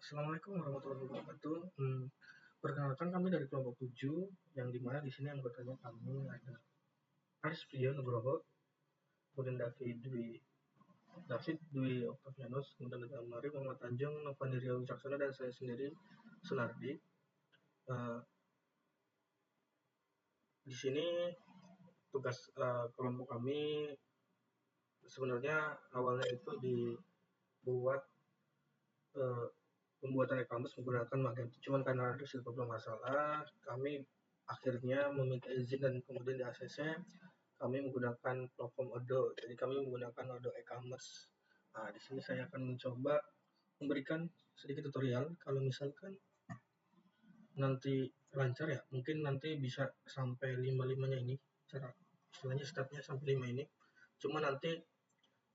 Assalamualaikum warahmatullahi wabarakatuh. Perkenalkan kami dari kelompok 7, yang dimana di sini anggotanya kami ada Aris Priyo Nugroho, kemudian David Dwi Octavianus, kemudian ada Mari Muhammad Tanjung, Novandi Rio Wicaksono, dan saya sendiri Sunardi. Di sini tugas kelompok kami sebenarnya awalnya itu dibuat pembuatan e-commerce menggunakan Magento. Cuman karena ada beberapa masalah, kami akhirnya meminta izin dan kemudian di ACC kami menggunakan platform Odoo. Jadi kami menggunakan Odoo e-commerce. Nah, di sini saya akan mencoba memberikan sedikit tutorial. Kalau misalkan nanti lancar ya, mungkin nanti bisa sampai 5-5-nya ini. Cara istilahnya stepnya sampai 5 ini. Cuma nanti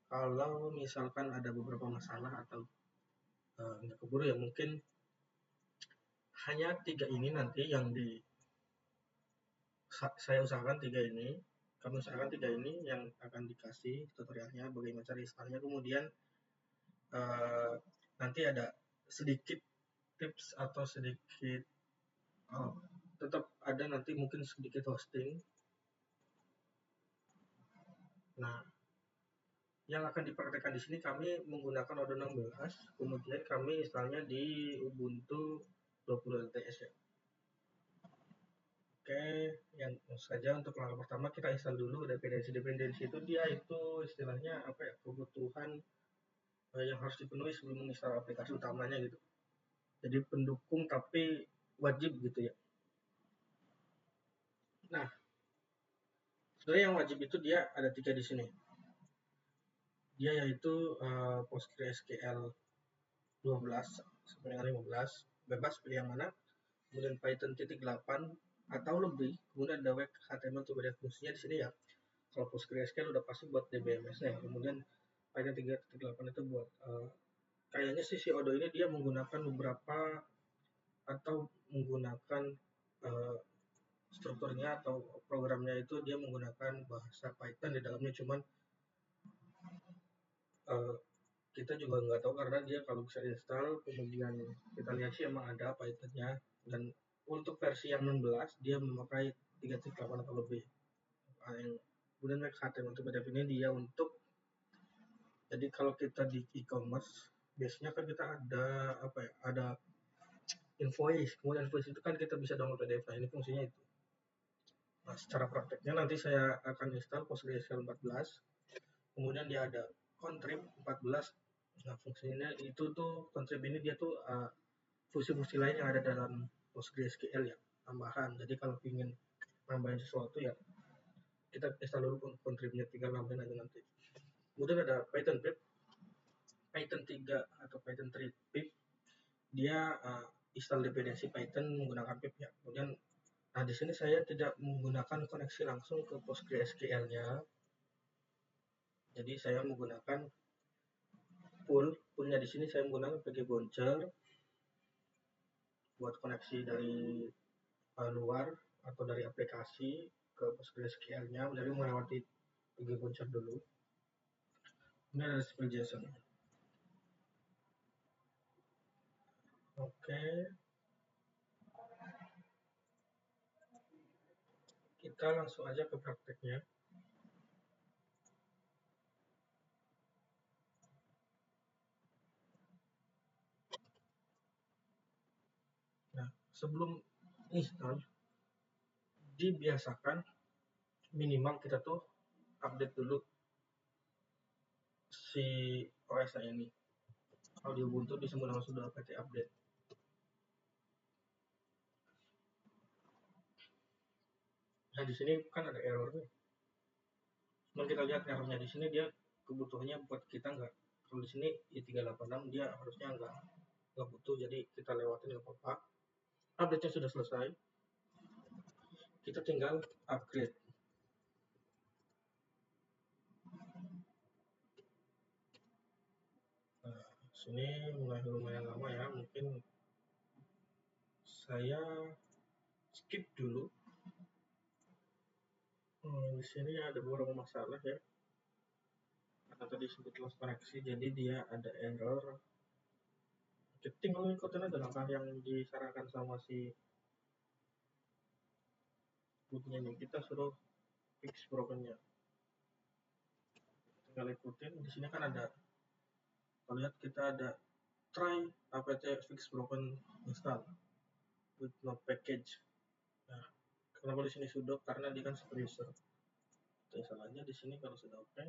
kalau misalkan ada beberapa masalah atau nggak keburu ya, mungkin hanya 3 ini nanti yang saya usahakan 3 ini. Kami usahakan 3 ini yang akan dikasih tutorialnya bagaimana cara installnya. Kemudian nanti ada sedikit tips atau sedikit tetap ada nanti mungkin sedikit hosting. Nah, yang akan dipraktekkan di sini kami menggunakan Odoo 16, kemudian kami installnya di Ubuntu 20 LTS ya. Oke, yang saja untuk langkah pertama kita install dulu dependensi itu dia itu istilahnya apa ya, kebutuhan yang harus dipenuhi sebelum menginstal aplikasi utamanya gitu. Jadi pendukung tapi wajib gitu ya. Nah, sebenarnya yang wajib itu dia ada 3 di sini. Dia yaitu PostgreSQL 12 sampai dengan 15, bebas pilih yang mana. Kemudian Python 8 atau lebih, kemudian ada web HTML untuk banyak fungsinya di sini ya. Kalau PostgreSQL udah pasti buat DBMS-nya, kemudian Python 3.8 itu buat kayaknya sih si Odoo ini dia menggunakan beberapa atau menggunakan strukturnya atau programnya itu dia menggunakan bahasa Python di dalamnya, cuman kita juga nggak tahu karena dia kalau bisa install kemudian kita lihat sih emang ada Pythonnya, dan untuk versi yang 16 dia memakai 3.8 atau lebih. Kemudian HTML untuk PDF ini dia untuk, jadi kalau kita di e-commerce biasanya kan kita ada apa ya, ada invoice, kemudian invoice itu kan kita bisa download PDF. Nah, ini fungsinya itu. Nah, secara prakteknya nanti saya akan install PostgreSQL 14, kemudian dia ada contrib 14. Nah, fungsinya itu tuh contrib ini dia tuh fungsi-fungsi lain yang ada dalam PostgreSQL ya, tambahan. Jadi kalau ingin nambahin sesuatu ya kita install dulu contribnya, tinggal nambahin aja nanti. Kemudian ada Python pip, Python 3 atau Python 3 pip, dia install dependensi Python menggunakan pip ya. Kemudian nah di sini saya tidak menggunakan koneksi langsung ke PostgreSQL-nya. Jadi saya menggunakan poolnya di sini saya menggunakan PG Bouncer buat koneksi dari luar atau dari aplikasi ke PostgreSQL-nya, jadi melewati PG Bouncer dulu. Ini ada seperti JSON. Oke. Kita langsung aja ke prakteknya. Nah, sebelum install dibiasakan minimal kita tuh update dulu si OS ini. Kalau di Ubuntu bisa menggunakan sudah apt update. Nah, di sini kan ada error nih. Nah, kita lihat errornya di sini dia kebutuhannya buat kita nggak. Kalau di sini i386 dia harusnya nggak butuh, jadi kita lewatin nggak apa-apa. Update-nya sudah selesai. Kita tinggal upgrade. Nah, sini mulai lumayan lama ya, mungkin saya skip dulu. Di sini ada beberapa masalah ya. Karena tadi sempat lost koneksi, jadi dia ada error. tinggal ikutin aja langkah yang disarankan sama si bootnya ini. Kita suruh fix brokennya, tinggal ikutin. Di sini kan ada, lihat kita ada try apt fix broken install with no package. Nah, kenapa di sini sudo? Karena dia kan super user. Kita install aja di sini. Kalau sudah oke,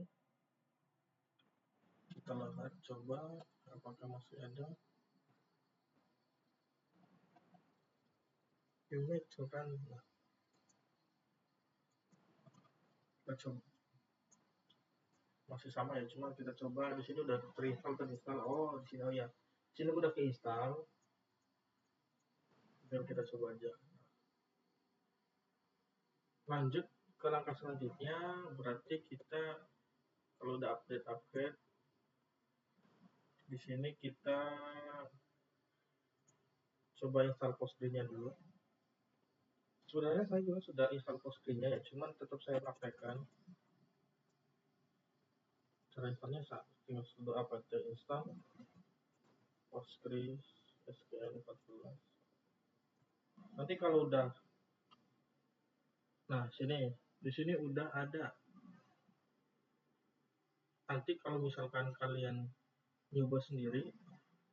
kita lihat coba apakah masih ada image kan. Nah, kita coba, masih sama ya, cuma kita coba di sini udah terinstall. Oh, di sini, oh ya, di sini udah keinstall. Dan kita coba aja. Lanjut ke langkah selanjutnya, berarti kita kalau udah update di sini kita coba install Postgre-nya dulu. Sebenarnya saya juga sudah install Postgre-nya ya, cuman tetap saya praktekkan. Cara installnya tinggal sudo apt install Postgre SQL 14. Nanti kalau udah, nah di sini udah ada. Nanti kalau misalkan kalian nyoba sendiri,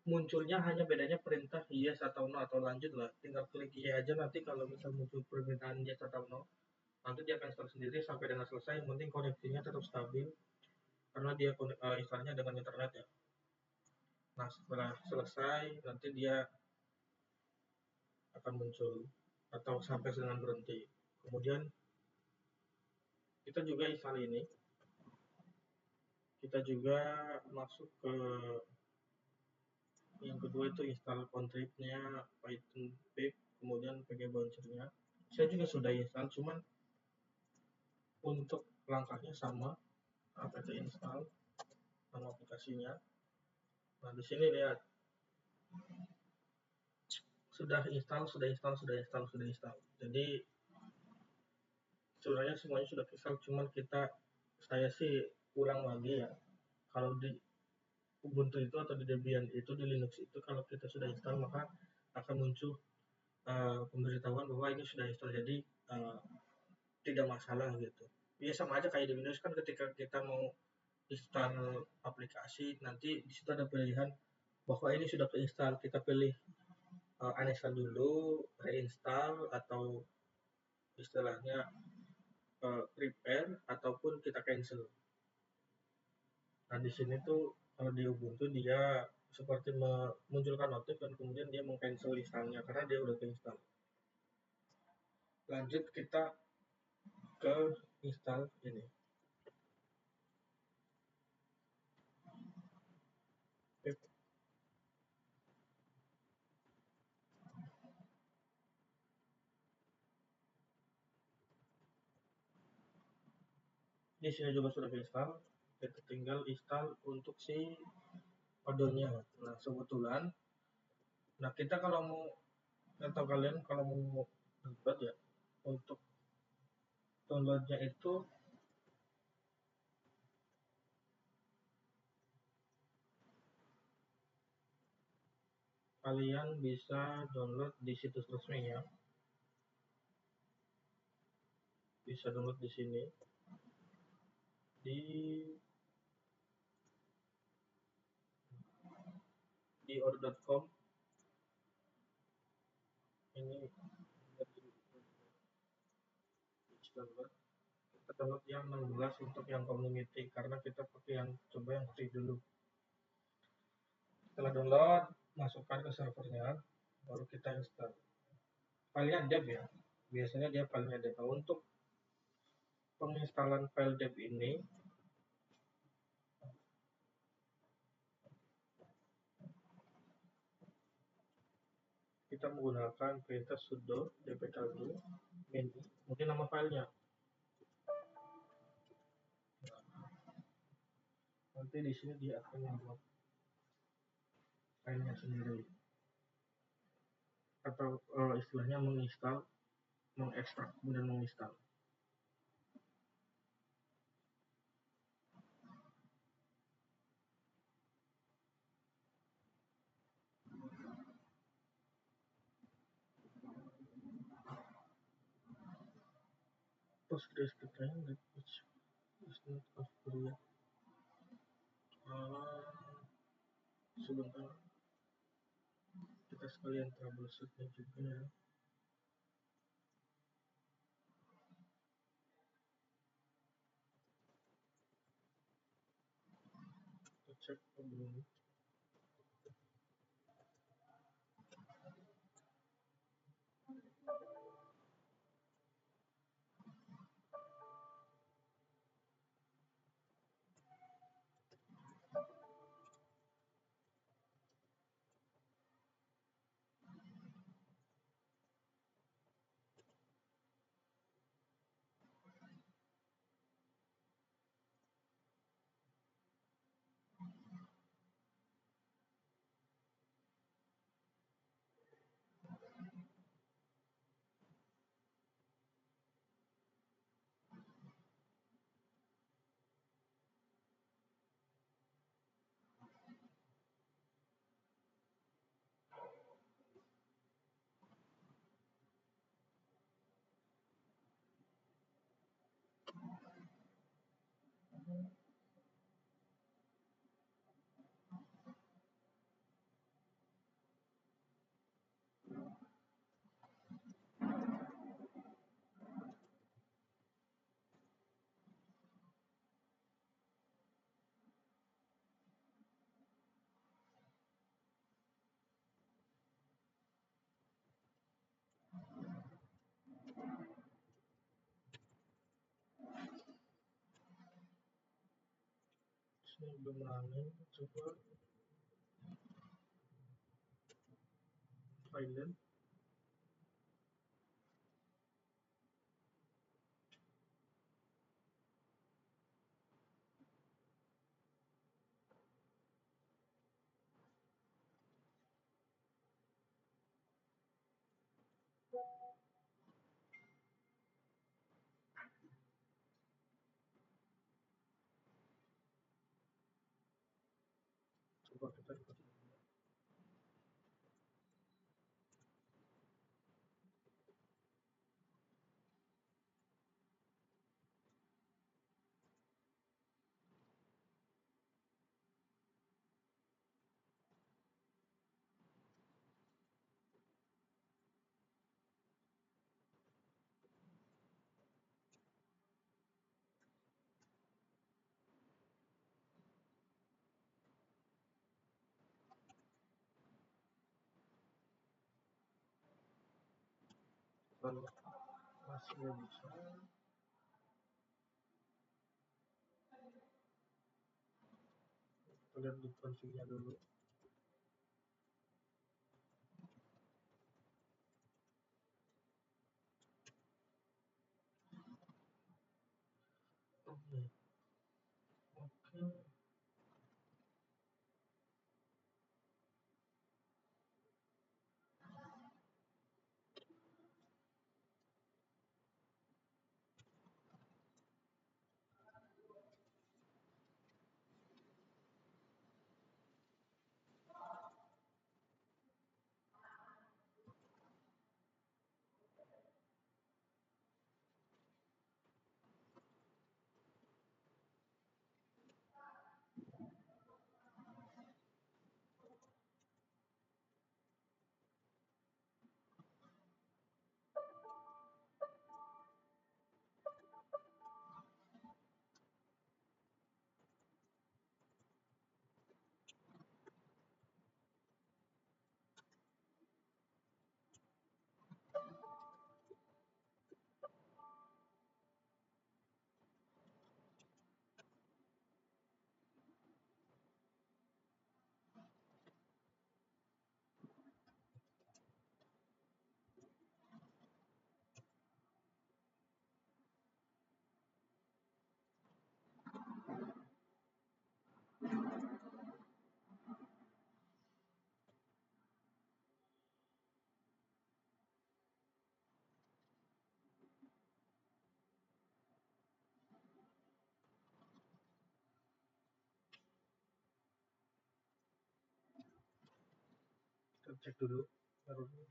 munculnya hanya bedanya perintah yes atau no atau lanjut lah. Tinggal klik yes aja, nanti kalau misal muncul permintaan yes atau no, nanti dia akan install sendiri sampai dengan selesai. Yang penting koneksinya tetap stabil karena dia instalnya dengan internet ya. Nah, setelah selesai nanti dia akan muncul atau sampai dengan berhenti. Kemudian kita juga install ini. Kita juga masuk ke yang kedua, itu install contrib-nya Python pip, kemudian pakai bouncer-nya. Saya juga sudah install, cuman untuk langkahnya sama, apt install nama aplikasinya. Nah, di sini lihat sudah install. Jadi sebenarnya semuanya sudah install, cuman saya sih ulang lagi ya. Kalau di Ubuntu itu atau di Debian itu, di Linux itu, kalau kita sudah install maka akan muncul pemberitahuan bahwa ini sudah install, jadi tidak masalah gitu. Ya sama aja kayak di Windows kan, ketika kita mau install aplikasi, nanti di situ ada pilihan bahwa ini sudah keinstall, kita pilih uninstall dulu, reinstall, atau istilahnya prepare, ataupun kita cancel. Nah, di sini tuh kalau di Ubuntu dia seperti memunculkan notif dan kemudian dia meng-cancel installnya karena dia udah keinstall. Lanjut kita ke install ini. Di sini juga sudah install. Kita tinggal install untuk si kodenya. Nah, kebetulan, nah kita kalau mau, atau kalian kalau mau download ya, untuk downloadnya itu kalian bisa download di situs resminya. Bisa download di sini di or.com. Ini download. Kita download yang 16 untuk yang community karena kita pakai yang coba yang free dulu. Setelah download, masukkan ke servernya, baru kita install. Filenya deb ya, biasanya dia filenya deb. Untuk penginstalan file deb ini, kita menggunakan perintah sudo dpkg min, kemudian nama filenya. Nanti di sini dia akan membuat filenya sendiri, atau istilahnya menginstal, mengekstrak, kemudian menginstal. Postgres kita which is not configured. Sebentar, kita sekalian troubleshootnya juga ya. Kita cek belum. Ini belum running, coba file. Coba kita lihat. Kalau masih nggak bisa, kita lihat di config-nya dulu. Oke. Kita cek dulu errornya.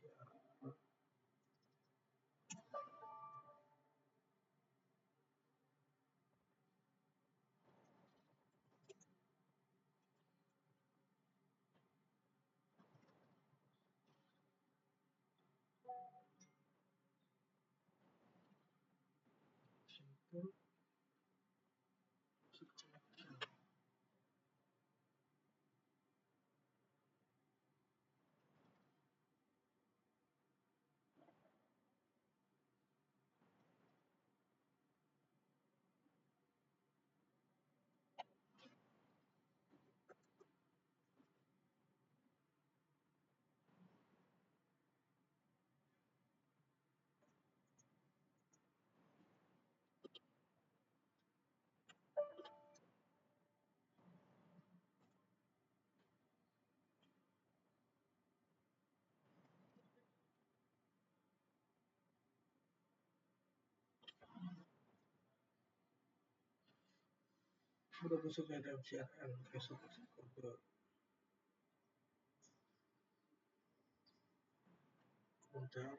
Udah masuk ke MCRN besok bentar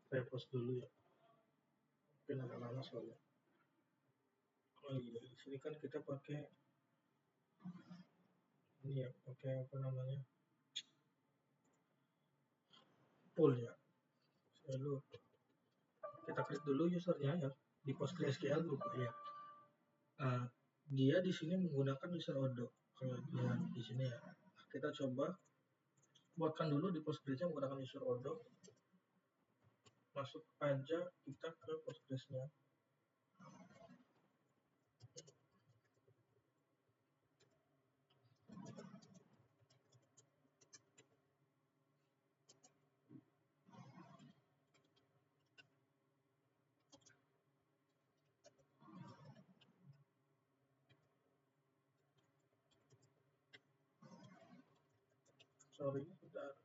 saya post dulu ya, mungkin agak lama soalnya. Oh iya, di sini kan kita pakai ini ya, pakai apa namanya, pool ya. Saya lupa, kita create dulu usernya ya di PostgreSQL lupa ya. Dia di sini menggunakan user Odoo. Kalau dia di sini ya, kita coba buatkan dulu di Postgres menggunakan user Odoo. Masuk aja kita ke Postgres-nya. Sorry, bentar.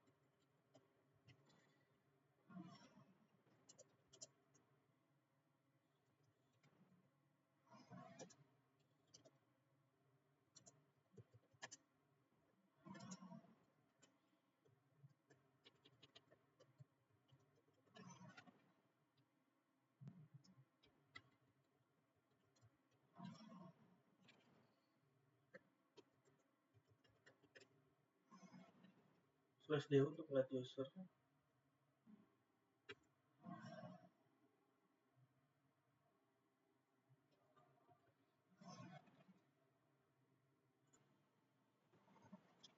/d untuk lihat user.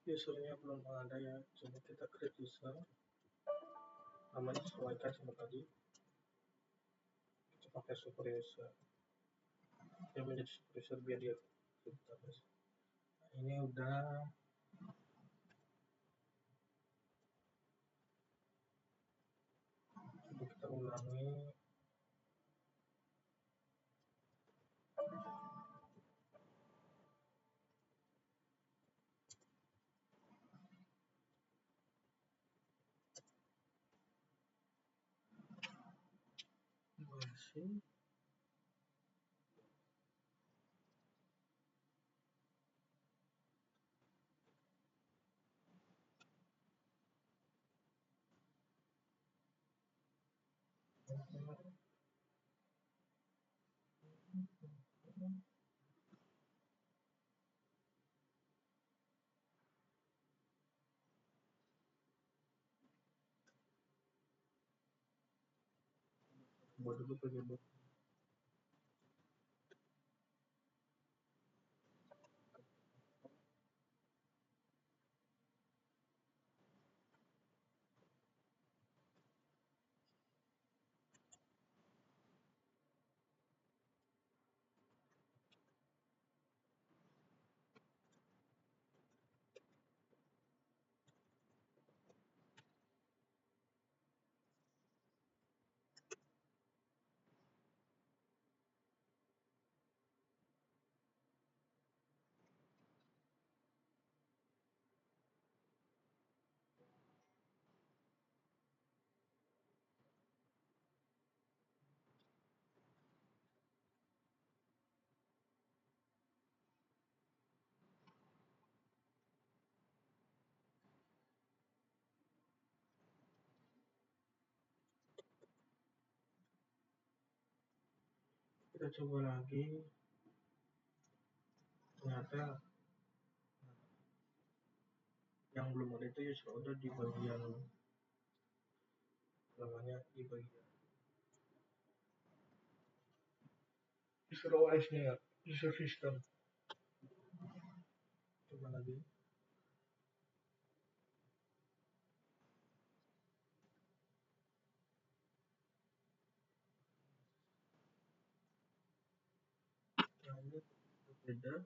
Usernya belum ada ya, coba kita create user, namanya sesuaikan sama tadi, kita pakai super user, dia menjadi super user biar dia database. Nah, ini udah, coba kita ulangi. Masih buat dulu penyebut. Kita coba lagi, ternyata yang belum ada itu user Odoo di bagian namanya, di bagian user OS-nya ya, user system. Coba lagi. Nah, ini beda.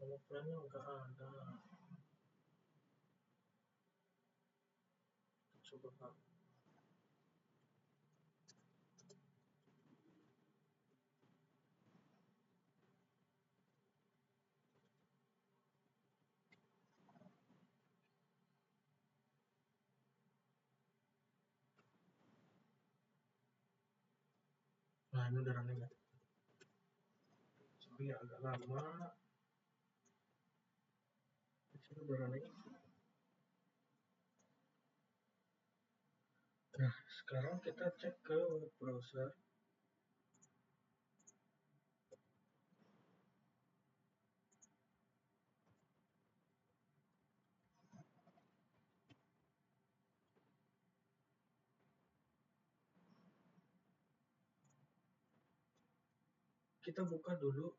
Nama filenya nggak ada. Coba Kak. Nah, ini udah running ya. Sorry agak lama. Di sini udah running. Nah, sekarang kita cek ke web browser. Kita buka dulu.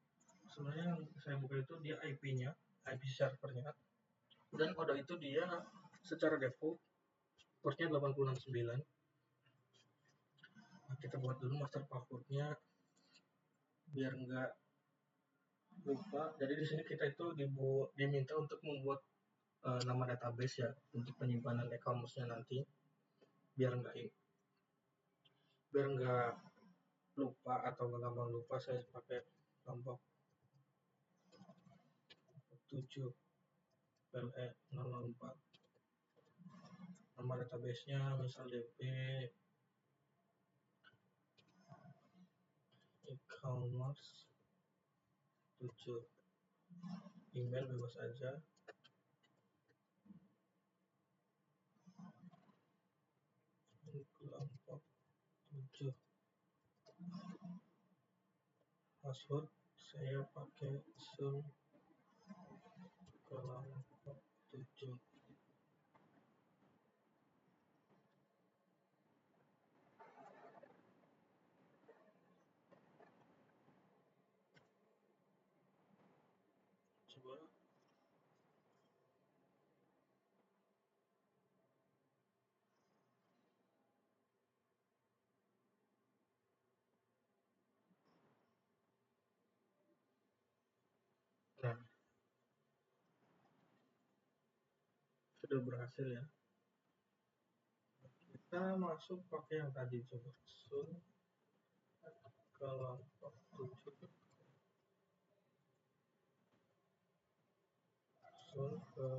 Sebenarnya yang saya buka itu dia IP-nya, IP servernya. Dan kode itu dia secara default portnya 869. Nah, kita buat dulu master passwordnya biar nggak lupa. Jadi di sini kita itu diminta untuk membuat nama database ya untuk penyimpanan e-commerce-nya nanti biar nggak lupa atau gampang lupa. Saya pakai kelompok 7 PLE 004. Nama database-nya misal DB e-commerce 7. Email bebas aja. Kelompok 7. Password saya pakai sun kelompok 7. Coba. Nah, sudah berhasil ya. Kita masuk pakai yang tadi, coba sun kelompok 7. Sun ke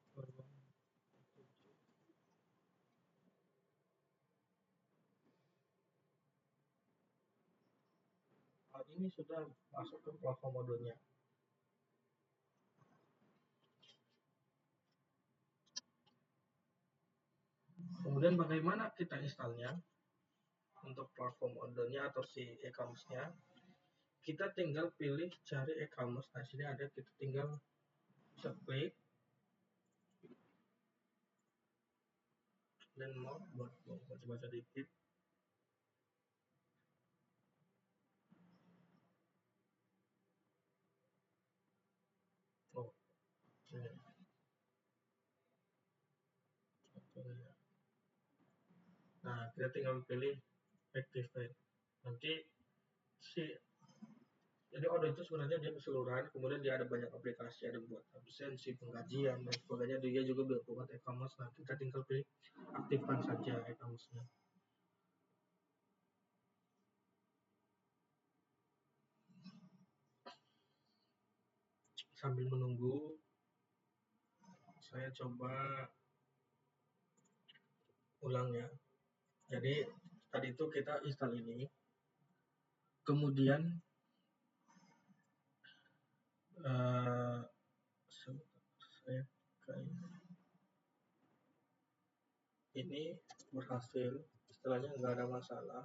kelompok 7. Hal ini sudah masuk ke platform modulnya. Kemudian bagaimana kita installnya untuk platform modulnya atau si e-commerce-nya? Kita tinggal pilih cari e-commerce. Nah, sini ada, kita tinggal bisa klik dan mau buat baca-baca dikit. kita tinggal pilih activate. Nanti jadi order itu sebenarnya dia keseluruhan, kemudian dia ada banyak aplikasi, ada buat absensi, penggajian, dan sebagainya. Dia juga buat e-commerce. Nah, kita tinggal pilih aktifkan saja e-commerce-nya. Sambil menunggu, saya coba ulang ya. Jadi tadi itu kita install ini, kemudian saya ini berhasil, istilahnya nggak ada masalah.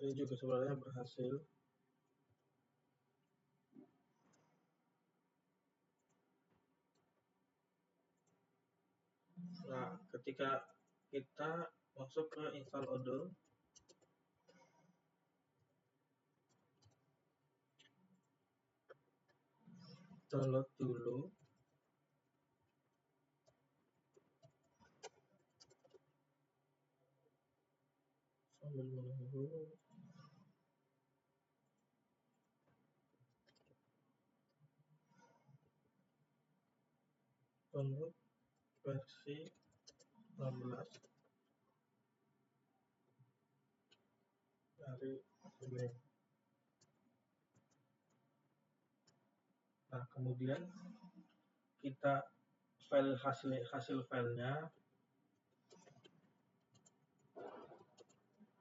Ini juga sebenarnya berhasil. Nah, ketika kita masuk ke install Odoo, download dulu. Sambil menunggu. Download versi 16 dari ini. Nah, kemudian kita file hasil filenya,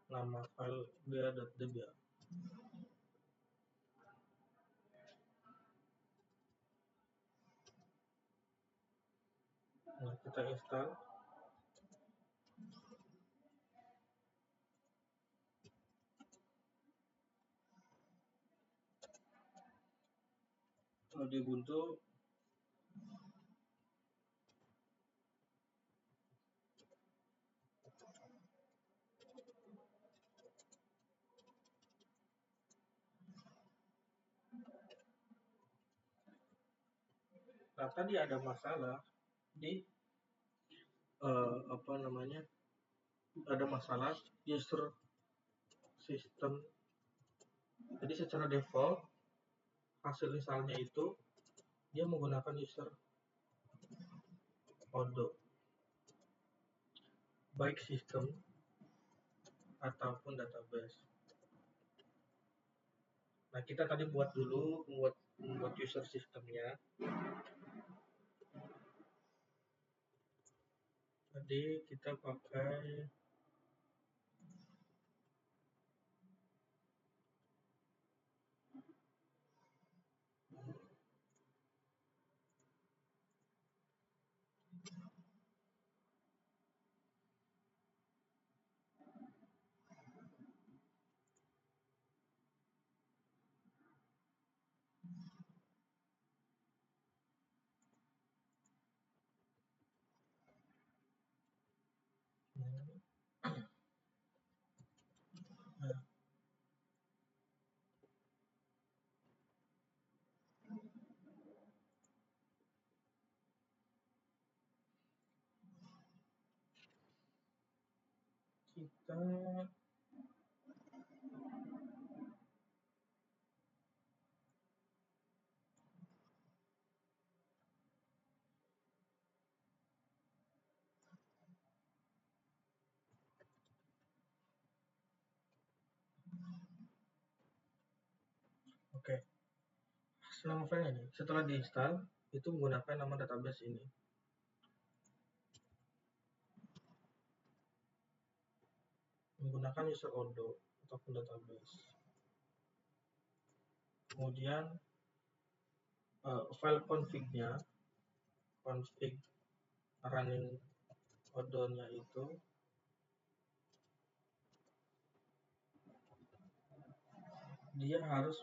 nama file dia.deb ya. Nah, kita install. Kalau di Ubuntu nah, tadi ada masalah di ada masalah user system. Jadi secara default hasil installnya itu dia menggunakan user Odoo, baik sistem ataupun database. Nah, kita tadi buat user sistemnya. Tadi kita pakai kita oke. Nama file ini setelah diinstal itu menggunakan nama database ini. Menggunakan user Odoo ataupun database. Kemudian file config-nya, config running Odoo-nya itu dia harus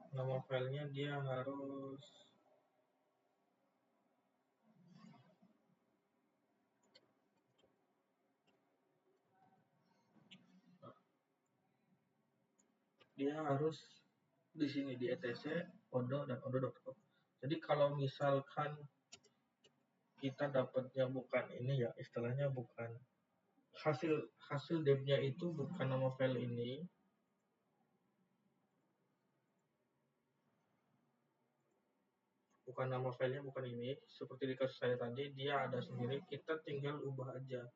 nama filenya dia harus di sini di etc, odo dan odo.com. Jadi kalau misalkan kita dapatnya bukan ini ya, istilahnya bukan hasil hasil debnya itu bukan nama file ini, bukan nama filenya, bukan ini, seperti di kasus saya tadi, dia ada sendiri, kita tinggal ubah aja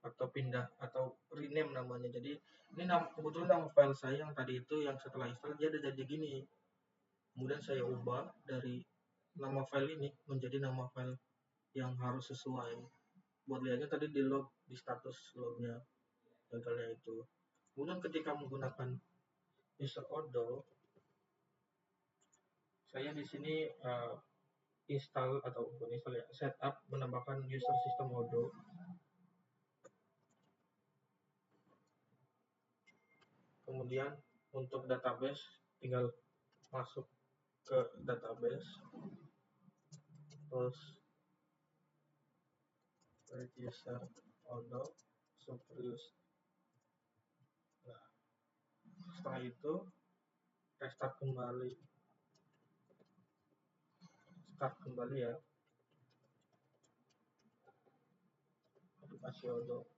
atau pindah atau rename namanya. Jadi ini kebetulan nama file saya yang tadi itu, yang setelah install dia ada jadi gini, kemudian saya ubah dari nama file ini menjadi nama file yang harus sesuai. Buat lihatnya tadi di log, di status lognya gagalnya itu. Kemudian ketika menggunakan user odo, saya di sini install atau bukan install ya, setup menambahkan user system odo. Kemudian untuk database tinggal masuk ke database, terus create user odo superius. Nah, setelah itu restart kembali, start kembali ya aplikasi odo.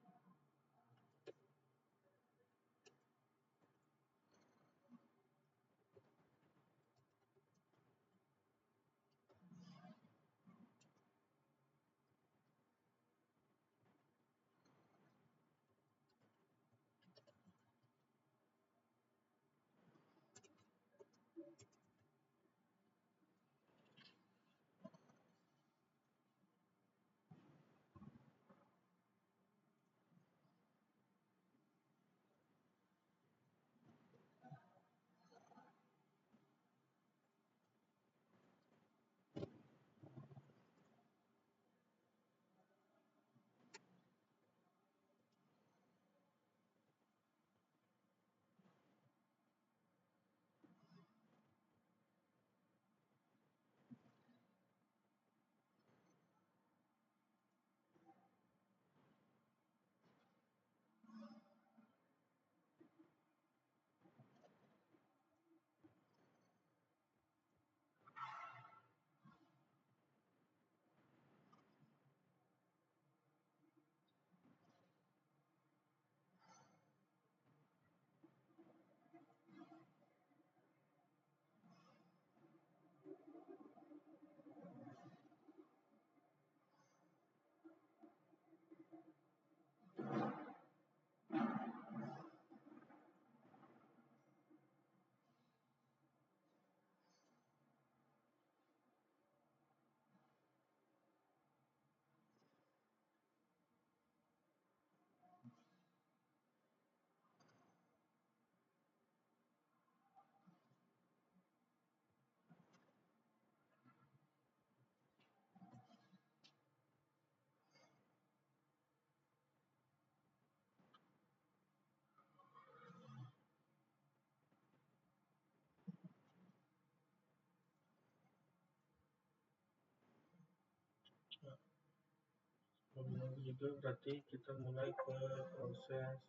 Kemudian juga berarti kita mulai ke proses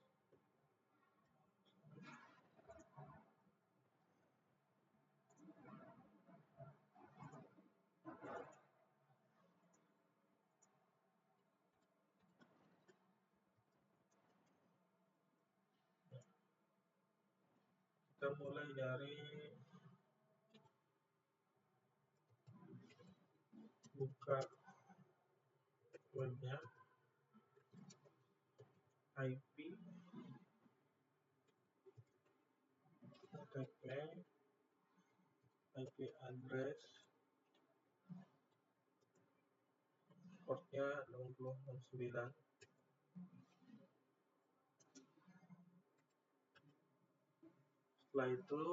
kita mulai dari buka webnya, IP, OTP, IP address, portnya 6069. Setelah itu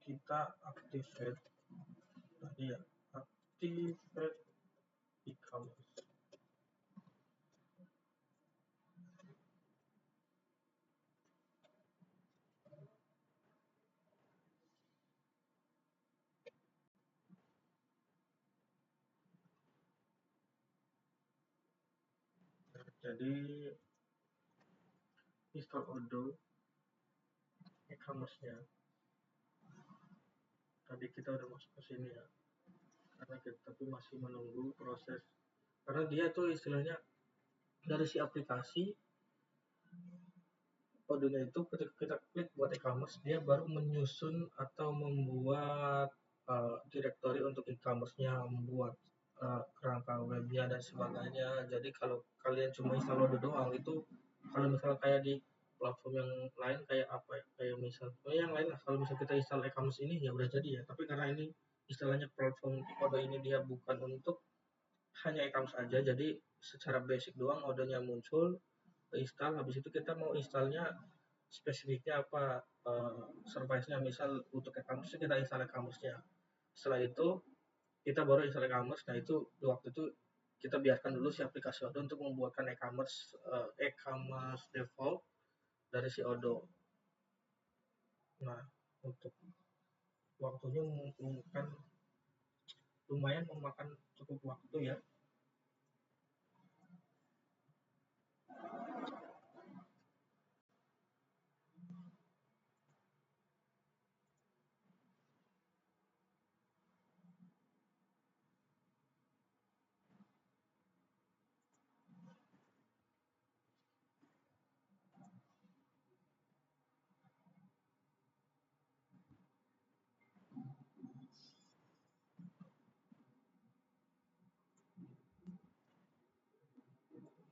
kita activate tadi ya, activate e-commerce. Jadi install odo, e-commerce-nya. Tadi kita udah masuk ke sini ya, karena kita tapi masih menunggu proses, karena dia tuh istilahnya dari si aplikasi kodenya itu ketika kita klik buat e-commerce dia baru menyusun atau membuat direktori untuk e-commerce-nya, membuat kerangka webnya dan sebagainya. Jadi kalau kalian cuma install Odoo doang itu, kalau misal kayak di platform yang lain kayak apa ya, kayak misal yang lain lah, kalau misal kita install e-commerce ini ya udah jadi ya, tapi karena ini istilahnya platform Odoo ini dia bukan untuk hanya e-commerce aja, jadi secara basic doang Odoo-nya muncul, install, habis itu kita mau installnya spesifiknya apa, service-nya misal untuk e-commerce kita install e-commerce-nya, setelah itu kita baru install e-commerce. Nah itu waktu itu kita biarkan dulu si aplikasi Odoo untuk membuatkan e-commerce default dari si Odoo. Nah untuk waktunya mungkin lumayan memakan cukup waktu ya.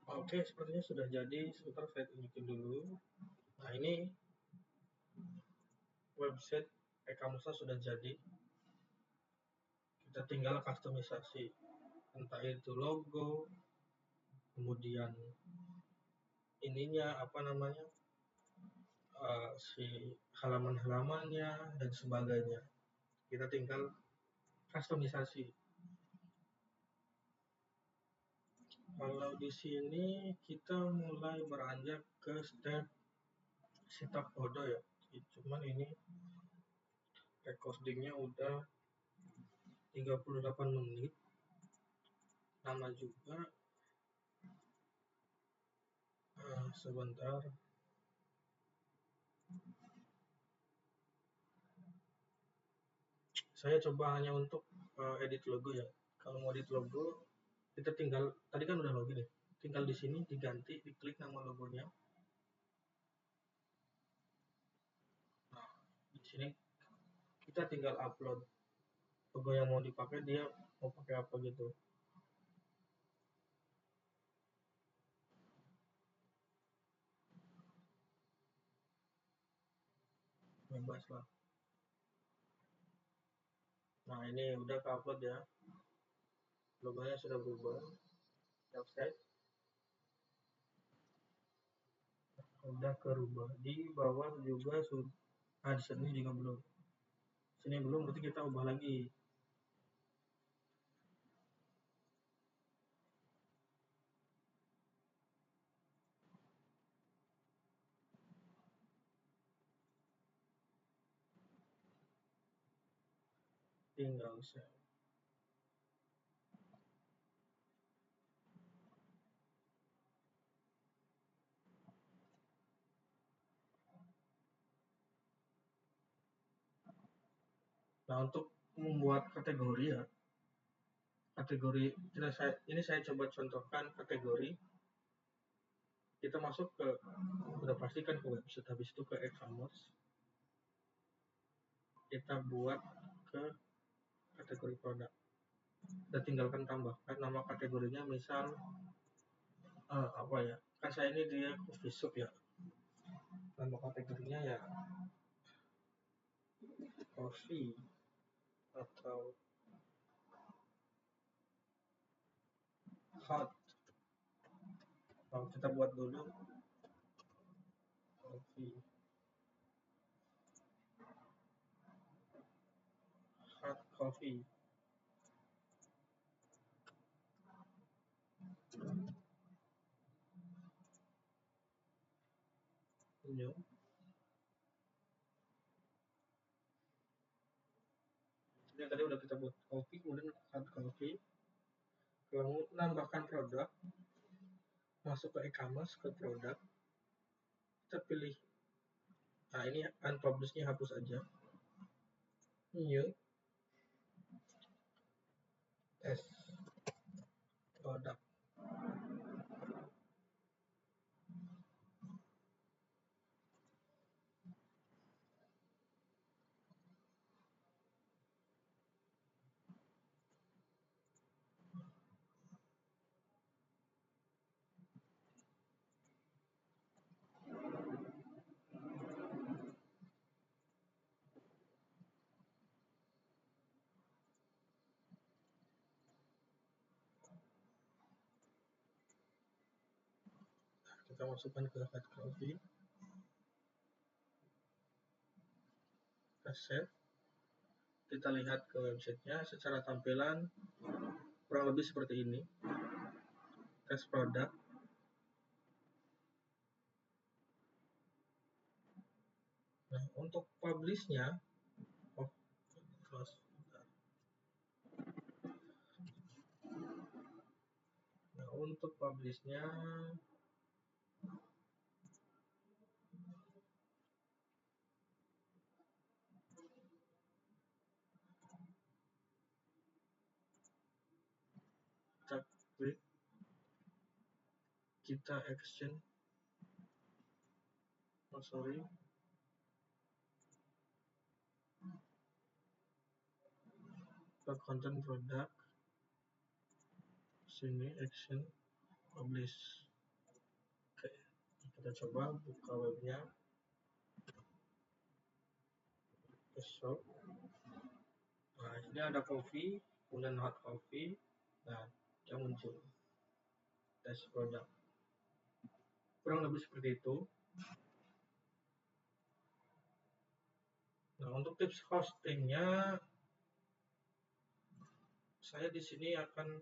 Oke, sepertinya sudah jadi. Sebentar saya tunjukin dulu. Nah ini website e-commerce sudah jadi. Kita tinggal customisasi, entah itu logo, kemudian ininya apa namanya, si halaman-halamannya dan sebagainya. Kita tinggal customisasi. Kalau di sini kita mulai beranjak ke step setup Odoo ya. Cuman ini recordingnya udah 38 menit, lama juga. Sebentar. Saya coba hanya untuk edit logo ya. Kalau mau edit logo, kita tinggal, tadi kan udah login ya, tinggal di sini diganti, diklik nama logonya. Nah, di sini kita tinggal upload logo yang mau dipakai, dia mau pakai apa gitu. Bebas lah. Nah, ini udah ke upload ya. Logonya sudah berubah. Selesai. Udah kerubah. Di bawah juga sudah. Di sini juga belum. Sini belum, berarti kita ubah lagi. Tinggal save. Nah, untuk membuat kategori ya, kategori ini saya coba contohkan kategori. Kita masuk ke, udah pastikan ke website, habis itu ke e-commerce, kita buat ke kategori produk. Kita tinggalkan tambahkan nama kategorinya, misal apa ya, kan saya ini dia coffee shop ya, nama kategorinya ya coffee atau hot. Kalau kita buat dulu coffee, hot coffee. New. Ini tadi udah kita buat coffee, kemudian hot coffee. Kalau menambahkan produk, masuk ke e-commerce, ke produk, kita pilih Nah, ini unpublished-nya hapus aja. New test product. Kita masukkan ke head coffee. Kita save. Kita lihat ke websitenya. Secara tampilan kurang lebih seperti ini. Test product. Nah, untuk publish-nya, nah, untuk publish-nya kita klik, kita action, ke content product, sini action, publish. Oke, kita coba buka webnya, ke shop. Nah, ini ada coffee, kemudian hot coffee. Nah, yang muncul test product. Kurang lebih seperti itu. Nah, untuk tips hostingnya, saya di sini akan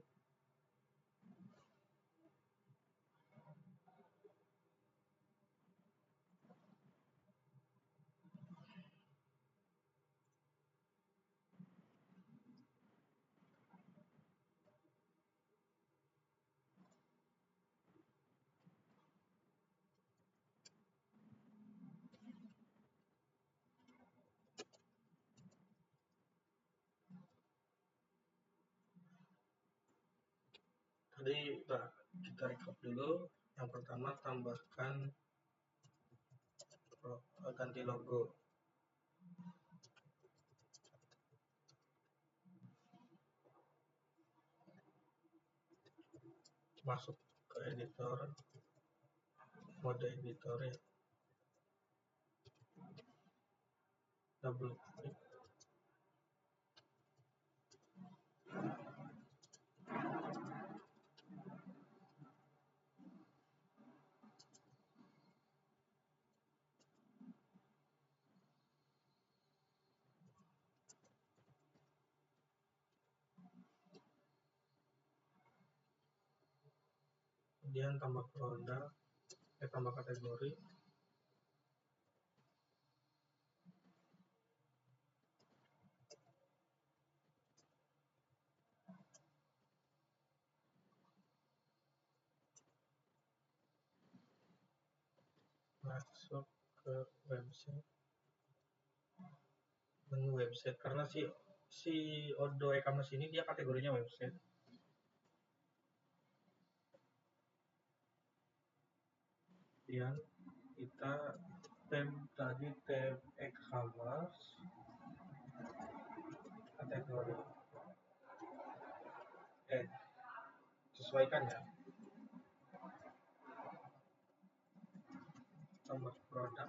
tadi kita recap dulu. Yang pertama, tambahkan ganti logo. Masuk ke editor, mode editor ya. Double klik. Kemudian tambah produk, tambah kategori. Masuk ke website, menu website, karena si Odo e-commerce ini dia kategorinya website. Kemudian kita tab e-commerce, kategori sesuaikan ya, tambah produk,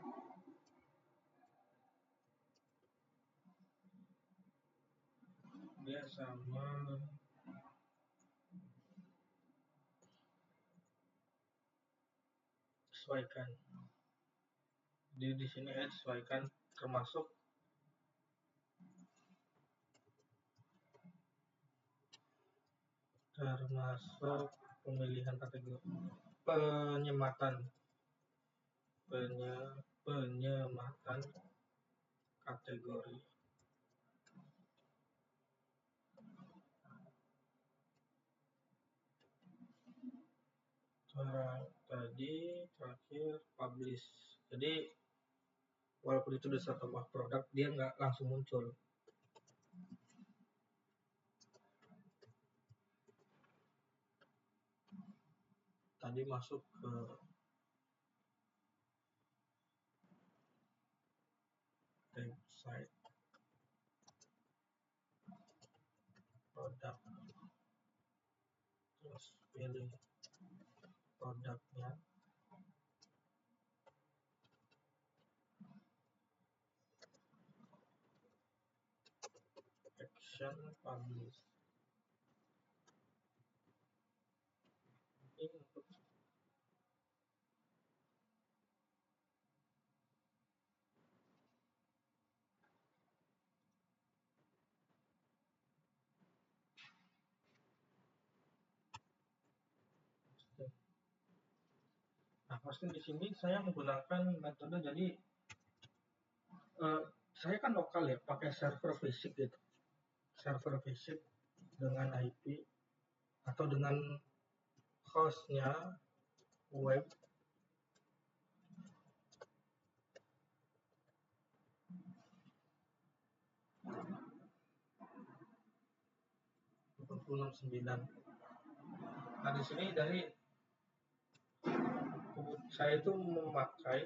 dia sama sesuaikan. Di sini sesuaikan termasuk pemilihan kategori, penyematan kategori. Tadi terakhir publish. Jadi walaupun itu udah satu buah produk, dia nggak langsung muncul. Tadi masuk ke website produk, terus pilih produknya, action, publish. Ini untuk nah, posting di sini saya menggunakan metode jadi saya kan lokal ya, pakai server basic gitu. Server basic dengan IP atau dengan hostnya web 8669. Nah, di sini dari saya itu memakai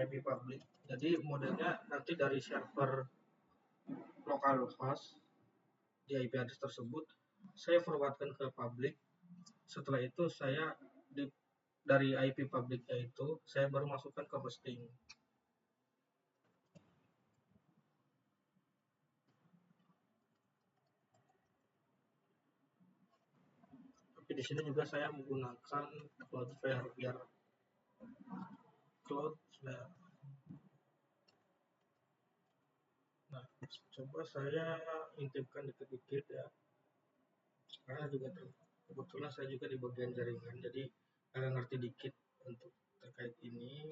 IP public. Jadi modelnya nanti dari server localhost di IP address tersebut saya forwardkan ke public. Setelah itu saya dari IP publicnya itu saya baru masukkan ke hosting. Tapi di sini juga saya menggunakan Cloudflare biar Cloudflare. Nah, coba saya intipkan dikit-dikit ya. Karena juga kebetulan saya juga di bagian jaringan, jadi agak ngerti dikit untuk terkait ini.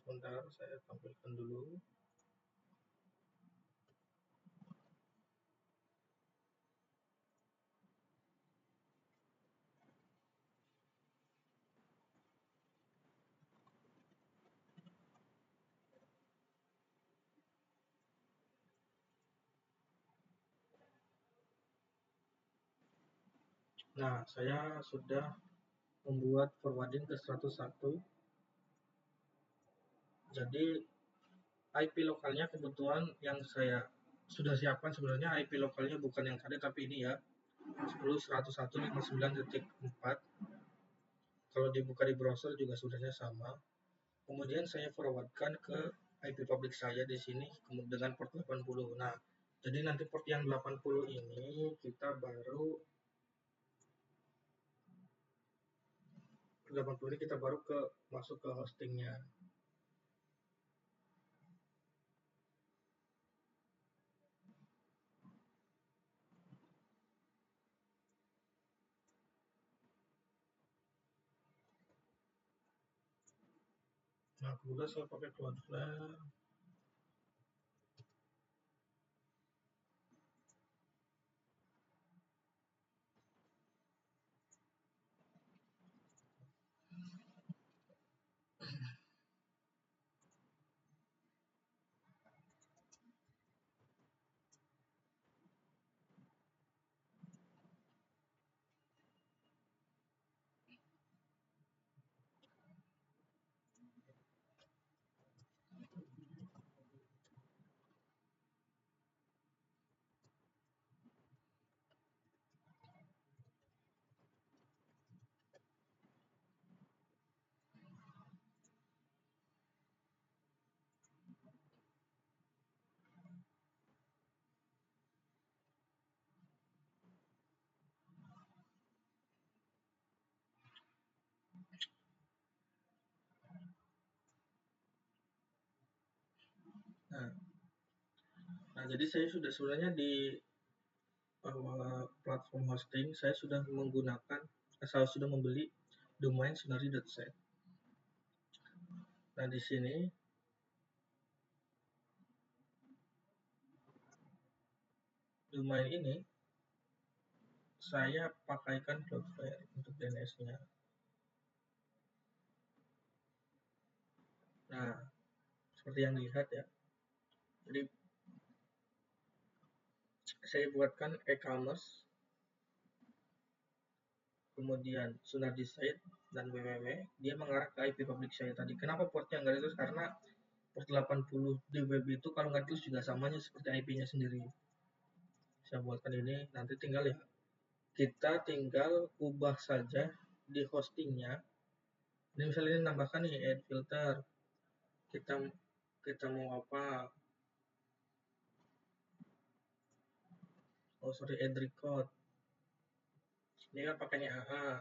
Sebentar, saya tampilkan dulu. Nah, saya sudah membuat forwarding ke 101. Jadi IP lokalnya kebetulan yang saya sudah siapkan sebenarnya IP lokalnya bukan yang tadi tapi ini ya 10.101.59.4. Kalau dibuka di browser juga sudahnya sama. Kemudian saya forwardkan ke IP public saya di sini dengan port 80. Nah, jadi nanti port yang 80 ini kita baru 80 ini kita baru masuk ke hostingnya. Nah, kemudian saya pakai Cloudflare. Nah, Nah, jadi saya sudah sebenarnya di platform hosting saya sudah menggunakan, saya sudah membeli domain sunardi.site. Nah, di sini domain ini saya pakaikan Cloudflare untuk DNS-nya. Nah, seperti yang dilihat ya. Jadi saya buatkan e-commerce, kemudian Sunardi site dan www, dia mengarah ke IP public saya tadi. Kenapa portnya nggak ditulis? Karena port 80 di web itu kalau nggak ditulis juga samanya seperti IP-nya sendiri. Saya buatkan ini, nanti tinggal ya, kita tinggal ubah saja di hostingnya. Ini misalnya ini nambahkan nih add filter, kita kita mau apa, add record, ini kan pakainya AA,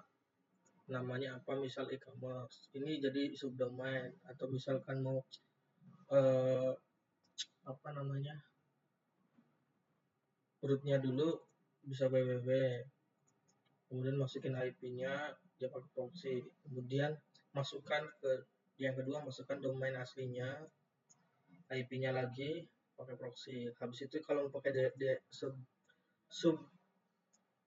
namanya apa, misal e-commerce, ini jadi subdomain, atau misalkan mau apa namanya, rootnya dulu bisa www, kemudian masukin IP-nya, dia pakai proxy, kemudian masukkan ke yang kedua, masukkan domain aslinya, IP-nya lagi pakai proxy. Habis itu kalau pakai sub sub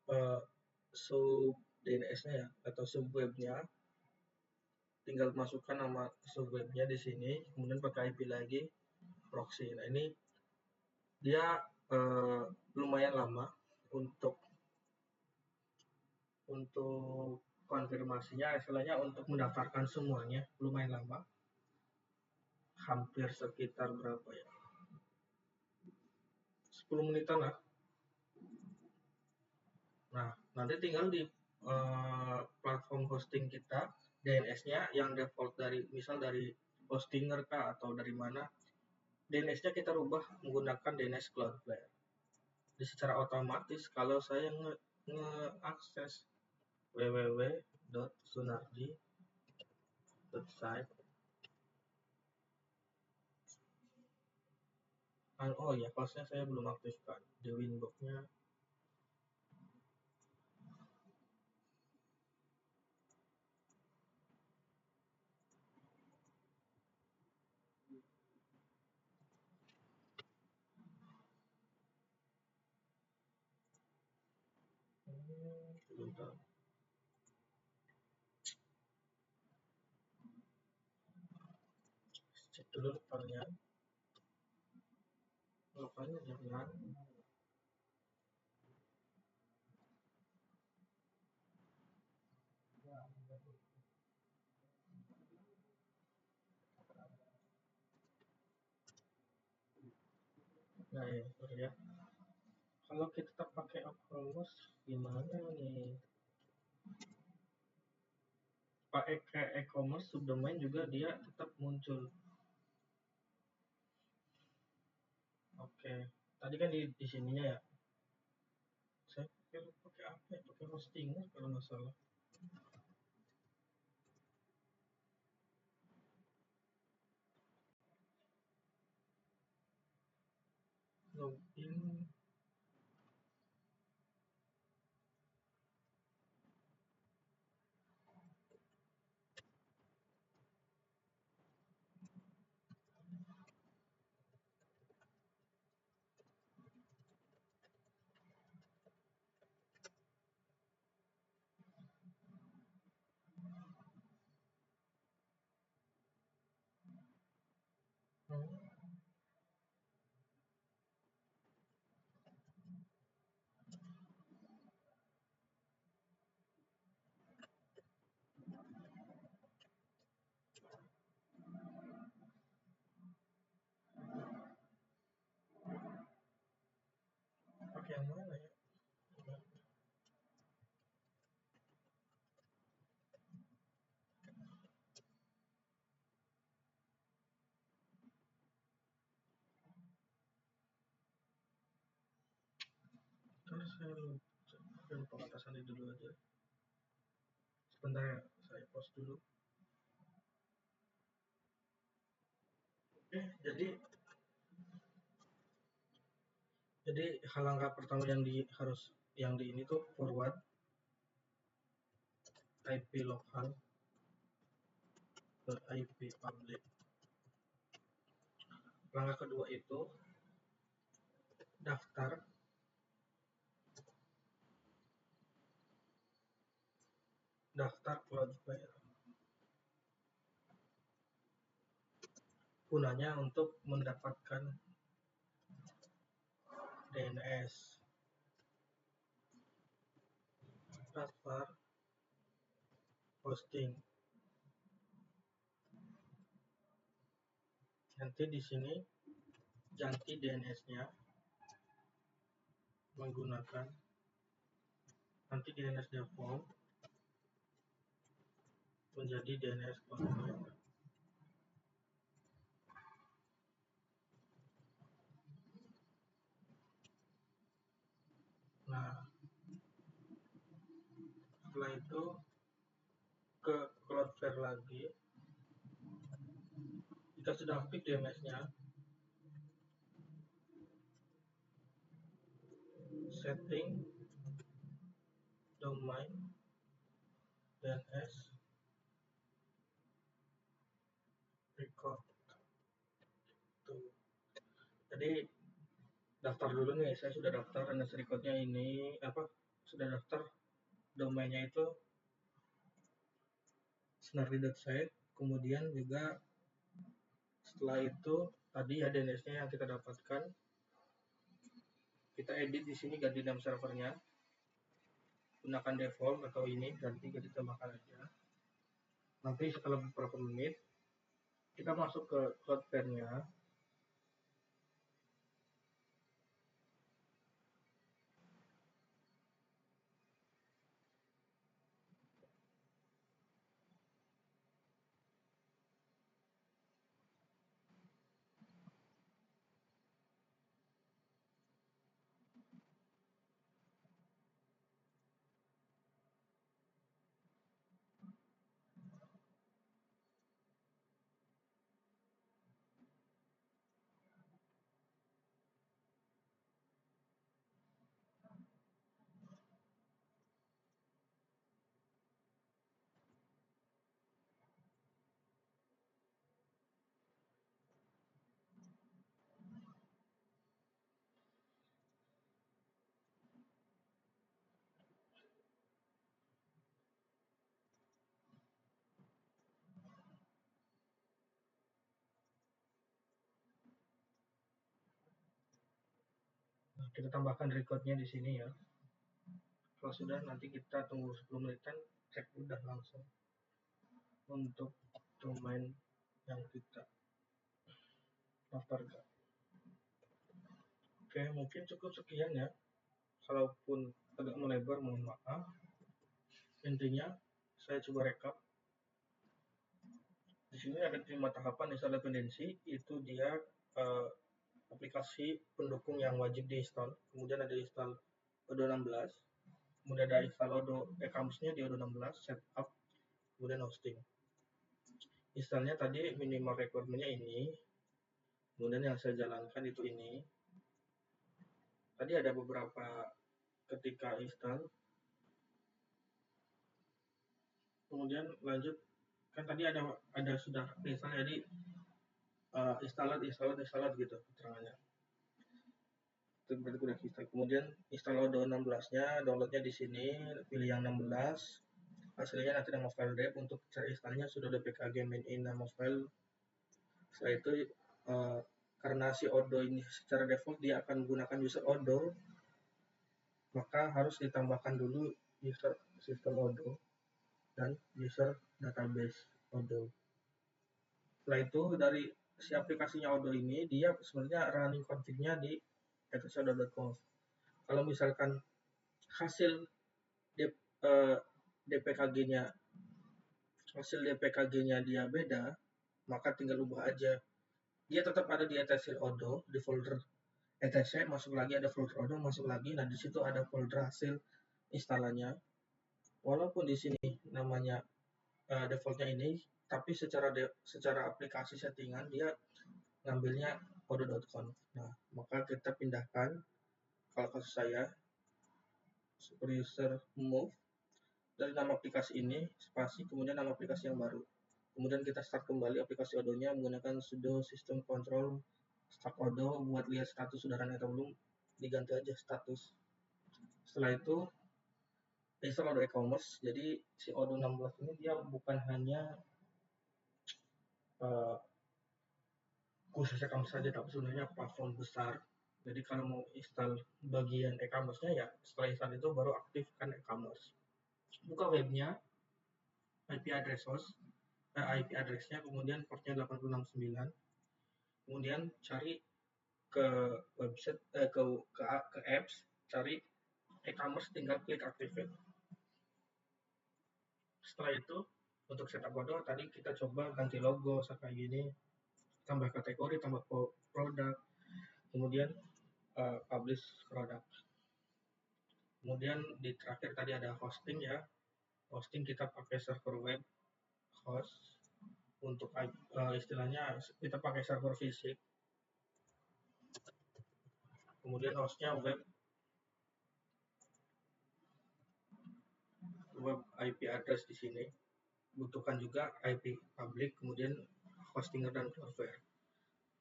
uh, sub DNS-nya ya, atau sub webnya, tinggal masukkan nama sub webnya di sini, kemudian pakai IP lagi proxy. Nah, ini dia lumayan lama untuk konfirmasinya, istilahnya untuk mendaftarkan semuanya lumayan lama, hampir sekitar berapa ya, 10 menitan lah. Nah, nanti tinggal di platform hosting kita, DNS-nya yang default dari misal dari hostinger kah atau dari mana, DNS-nya kita rubah menggunakan DNS Cloudflare. Jadi secara otomatis kalau saya nge-akses www.sunardi.site, oh ya, hostnya saya belum aktifkan di Winbox-nya. Sebentar. Cek dulu lokalnya jangan. Nah ya, sorry ya. Kalau kita pakai Acrolos gimana nih? Pakai e-commerce subdomain juga dia tetap muncul. Oke, tadi kan di sininya ya. Saya pakai apa ya? Pakai hosting kalau nggak salah. Login. Pakai yang mana ya? Terus saya lupa atasan dulu aja. Sebentar ya, saya post dulu. Oke, jadi Jadi langkah pertama yang di ini tuh forward IP lokal ke IP public. Langkah kedua itu daftar Cloudflare. Gunanya untuk mendapatkan DNS. Daftar hosting. Nanti di sini ganti DNS-nya menggunakan nanti DNS default menjadi DNS Cloudflare. Nah, setelah itu ke Cloudflare lagi. Kita sudah aktif DNS-nya, setting domain DNS record. Tuh. Jadi daftar dulu nih, saya sudah daftar DNS recordnya ini sudah daftar domainnya itu snarly.site. Kemudian juga setelah itu tadi ya DNS-nya yang kita dapatkan, kita edit di sini, ganti nama servernya, gunakan default atau ini, ganti tambahkan aja. Nanti setelah beberapa menit kita masuk ke Cloudflare-nya. Nah, kita tambahkan recordnya di sini ya. Kalau sudah, nanti kita tunggu 10 menitan, cek udah langsung untuk domain yang kita daftarkan. Oke, mungkin cukup sekian ya. Kalaupun agak melebar, mohon maaf. Intinya saya coba rekap. Di sini ada 5 tahapan install dependensi. Itu dia aplikasi pendukung yang wajib diinstal. Kemudian ada install Odoo 16. Kemudian ada install Odoo kamusnya di Odoo 16, setup, kemudian hosting. Installnya tadi minimal requirement-nya ini. Kemudian yang saya jalankan itu ini. Tadi ada beberapa ketika install. Kemudian lanjut, kan tadi ada sudah install, jadi install gitu keterangannya. Itu berarti udah install. Kemudian install Odoo 16-nya, downloadnya di sini, pilih yang 16. Hasilnya nanti nama file dep. Untuk cara installnya sudah ada pkg main in nama file. Setelah itu karena si Odoo ini secara default dia akan menggunakan user Odoo, maka harus ditambahkan dulu user system Odoo dan user database Odoo. Setelah itu dari si aplikasinya Odoo ini, dia sebenarnya running config-nya di etsodoo.conf. Kalau misalkan hasil DPKG-nya dia beda, maka tinggal ubah aja. Dia tetap ada di etc Odoo, di folder etc, masuk lagi ada folder Odoo, masuk lagi. Nah, di situ ada folder hasil installannya. Walaupun di sini namanya defaultnya ini, tapi secara aplikasi settingan dia ngambilnya odoo.conf. Nah, maka kita pindahkan kalau kasus saya super user move dari nama aplikasi ini spasi kemudian nama aplikasi yang baru, kemudian kita start kembali aplikasi Odoo-nya menggunakan sudo system control start Odoo buat lihat status sudah running atau belum, diganti aja status. Setelah itu install Odoo e-commerce. Jadi si Odoo 16 ini dia bukan hanya khusus e-commerce saja, tapi sebenarnya platform besar. Jadi kalau mau install bagian e-commerce-nya ya setelah install itu baru aktifkan e-commerce. Buka webnya, IP address host, IP address-nya, kemudian portnya 869. Kemudian cari ke website ke apps, cari e-commerce, tinggal klik activate. Setelah itu untuk setup Odoo tadi kita coba ganti logo kayak gini, tambah kategori, tambah produk, kemudian publish produk. Kemudian di terakhir tadi ada hosting ya. Hosting kita pakai server web host. Untuk istilahnya kita pakai server fisik. Kemudian hostnya web IP address di sini. Butuhkan juga IP public, kemudian hostinger dan Cloudflare.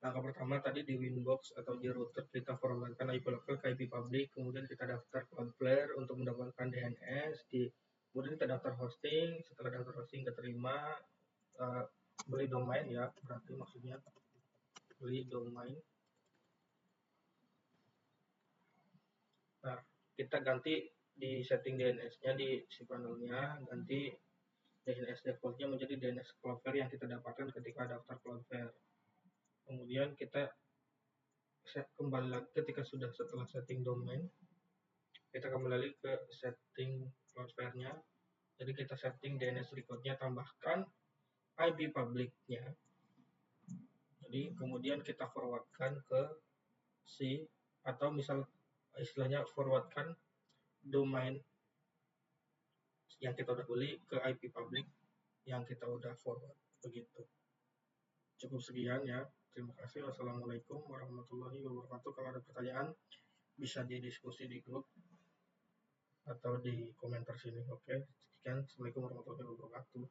Langkah pertama tadi di Winbox atau di router kita formatkan IP local ke IP public, kemudian kita daftar Cloudflare untuk mendapatkan DNS, kemudian kita daftar hosting. Setelah daftar hosting keterima, beli domain ya, berarti maksudnya beli domain. Nah, kita ganti di setting DNS-nya di cPanel-nya, ganti DNS default-nya menjadi DNS Cloudflare yang kita dapatkan ketika daftar Cloudflare. Kemudian kita kembali lagi setelah setting domain, kita kembali lagi ke setting Cloudflare-nya. Jadi kita setting DNS record-nya, tambahkan IP public-nya. Jadi kemudian kita forwardkan ke atau misal istilahnya forwardkan domain yang kita udah beli ke IP public yang kita udah forward, begitu. Cukup sekian ya. Terima kasih. Wassalamualaikum warahmatullahi wabarakatuh. Kalau ada pertanyaan bisa didiskusi di grup atau di komentar sini. Oke, sekian. Assalamualaikum warahmatullahi wabarakatuh.